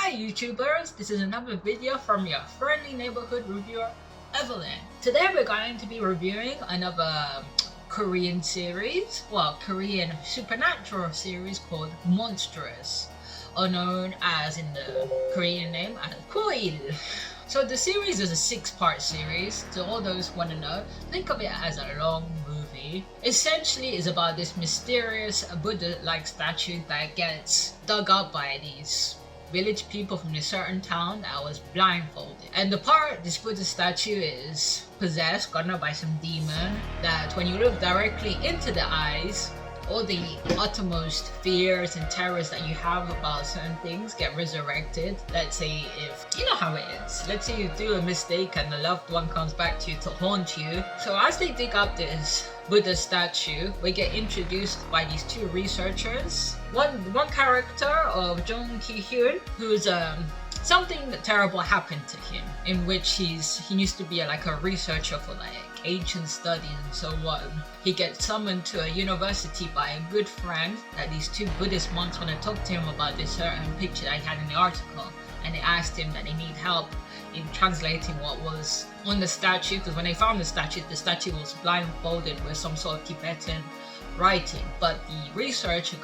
Hi YouTubers, this is another video from your friendly neighborhood reviewer, Evelyn. Today we're going to be reviewing another Korean series, Korean supernatural series called Monstrous, or known as in the Korean name as Koil. So the series is a 6-part series. To all those who want to know, think of it as a long movie. Essentially, it's about this mysterious Buddha-like statue that gets dug up by these village people from a certain town that was blindfolded. And the part this Buddha statue is possessed, gotten by some demon, that when you look directly into the eyes, all the uttermost fears and terrors that you have about certain things get resurrected. Let's say if, you know how it is, let's say you do a mistake and a loved one comes back to you to haunt you. So as they dig up this Buddha statue, we get introduced by these two researchers. One character of Jung Ki-hyun, who's something terrible happened to him, in which he used to be a researcher for ancient studies and so on. He gets summoned to a university by a good friend that these two Buddhist monks want to talk to him about this certain picture that he had in the article, and they asked him that they need help in translating what was on the statue, because when they found the statue was blindfolded with some sort of Tibetan writing. But the researcher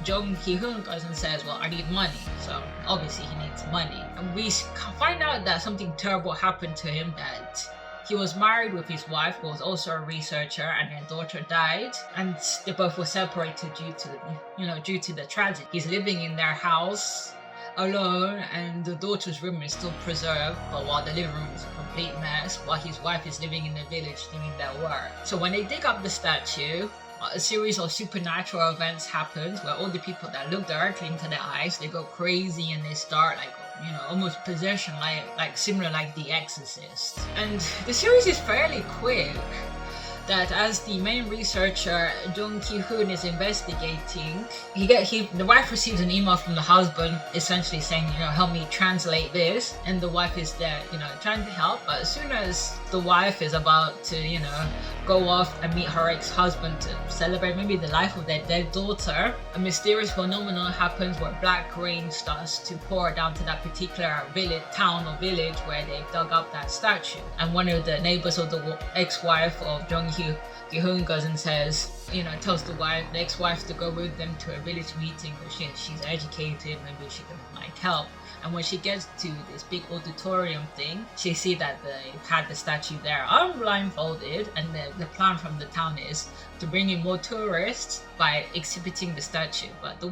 Jung Ki-hyun goes and says, well, I need money. So obviously he needs money. And we find out that something terrible happened to him, that he was married with his wife, who was also a researcher, and their daughter died, and they both were separated due to the tragedy. He's living in their house alone, and the daughter's room is still preserved, but while the living room is a complete mess, while his wife is living in the village doing their work. So when they dig up the statue, a series of supernatural events happens where all the people that look directly into the eyes, they go crazy and they start almost possession, similar like The Exorcist. And the series is fairly quick. That as the main researcher Jung Ki-hyun is investigating, the wife receives an email from the husband essentially saying, help me translate this, and the wife is there, trying to help. But as soon as the wife is about to, go off and meet her ex-husband to celebrate maybe the life of their dead daughter, a mysterious phenomenon happens where black rain starts to pour down to that particular town or village where they dug up that statue. And one of the neighbors of the ex-wife of Jung Ki-hyun goes and says, tells the ex-wife to go with them to a village meeting where she's educated, maybe she can help. And when she gets to this big auditorium thing, she sees that they had the statue there unblindfolded, and the plan from the town is to bring in more tourists by exhibiting the statue. But the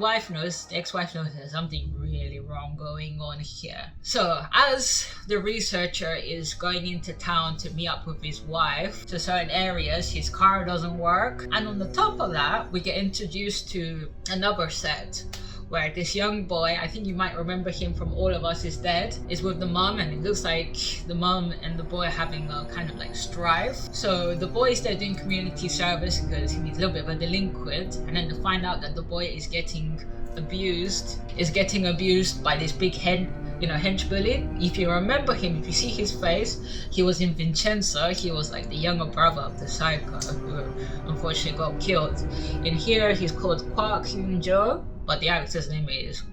ex-wife knows there's something really wrong going on here. So as the researcher is going into town to meet up with his wife to certain areas, his car doesn't work. And on the top of that, we get introduced to another set where this young boy, I think you might remember him from All of Us Is Dead, is with the mom, and it looks like the mom and the boy are having a kind of strife. So the boy is there doing community service because he's a little bit of a delinquent, and then to find out that the boy is getting abused by this big hench bully. If you remember him, if you see his face, he was in Vincenzo. He was the younger brother of the psycho who unfortunately got killed. In here, he's called Kwak Hyun-jo, but the actor's name is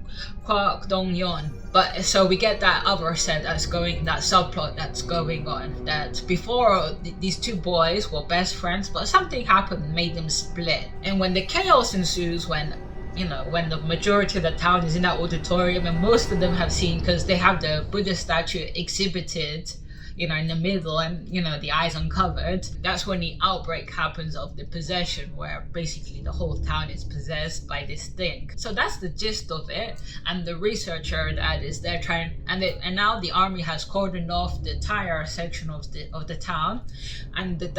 Kwak Dong-yeon. But so we get that other set that subplot that's going on, that before these two boys were best friends, but something happened and made them split. And when the chaos ensues, when the majority of the town is in that auditorium, and most of them have seen, because they have the Buddha statue exhibited in the middle, and the eyes uncovered, that's when the outbreak happens of the possession, where basically the whole town is possessed by this thing. So that's the gist of it. And the researcher that is there and now the army has cordoned off the entire section of the town, and the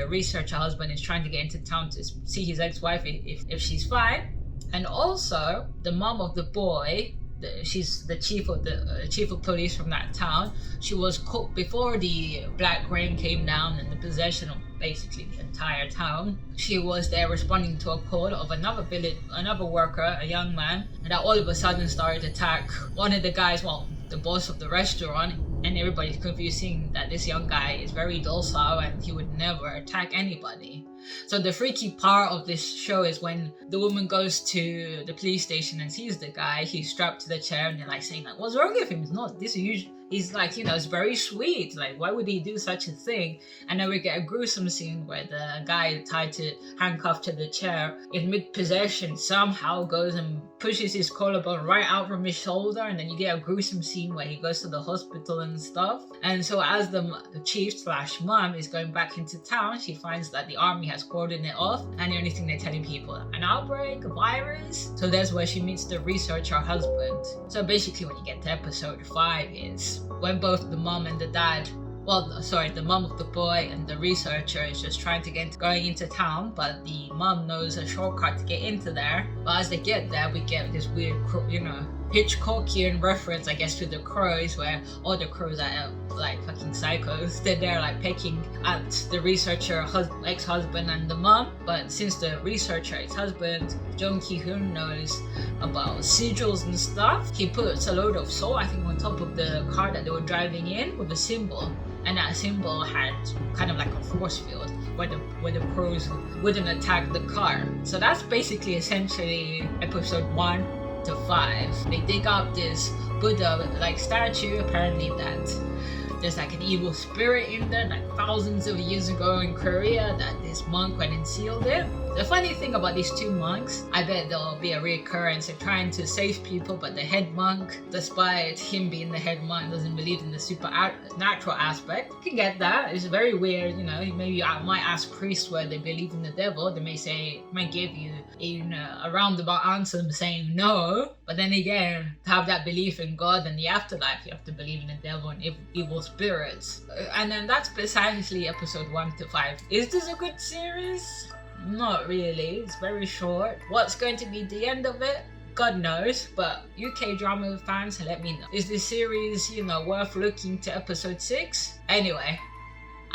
researcher husband is trying to get into town to see his ex-wife if she's fine. And also the mom of the boy, she's the chief of police from that town. She was caught before the black rain came down and the possession of basically the entire town. She was there responding to a call of another worker, a young man, and that all of a sudden started to attack one of the guys, the boss of the restaurant, and everybody's confusing that this young guy is very docile and he would never attack anybody. So the freaky part of this show is when the woman goes to the police station and sees the guy, he's strapped to the chair, and they're like saying like, what's wrong with him? It's not this usual. He's like, you know, it's very sweet. Like, why would he do such a thing? And then we get a gruesome scene where the guy tied to handcuffed to the chair in mid-possession somehow goes and pushes his collarbone right out from his shoulder, and then you get a gruesome scene where he goes to the hospital and stuff. And so as the chief / mom is going back into town, she finds that the army has cordoned it off, and the only thing they're telling people, an outbreak, a virus. So that's where she meets the researcher husband. So basically when you get to episode 5 is when both the mom and the dad, the mom of the boy and the researcher is just trying to going into town, but the mom knows a shortcut to get into there. But as they get there, we get this weird, you know, Hitchcockian reference, I guess, to the crows, where all the crows are like fucking psychos. They're there like pecking at the researcher ex-husband and the mom. But since the researcher ex-husband, Jung Ki-hoon, knows about sigils and stuff, he puts a load of salt, I think, on top of the car that they were driving in with a symbol. And that symbol had kind of like a force field where the crows wouldn't attack the car. So that's basically essentially episode 1 to 5. They dig up this Buddha like statue, apparently that there's like an evil spirit in there, like thousands of years ago in Korea, that this monk went and sealed it. The funny thing about these 2 monks, I bet there'll be a reoccurrence of trying to save people, but the head monk, despite him being the head monk, doesn't believe in the supernatural aspect. You can get that. It's very weird, you know. Maybe I might ask priests where they believe in the devil. They might give you a roundabout answer saying no. But then again, to have that belief in God and the afterlife, you have to believe in the devil and evil spirits. And then that's precisely episode 1 to 5. Is this a good series? Not really. It's very short. What's going to be the end of it? God knows. But UK drama fans, let me know. Is this series, you know, worth looking to episode 6? Anyway,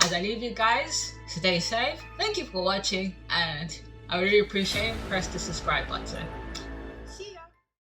as I leave you guys, stay safe. Thank you for watching, and I really appreciate it. Press the subscribe button.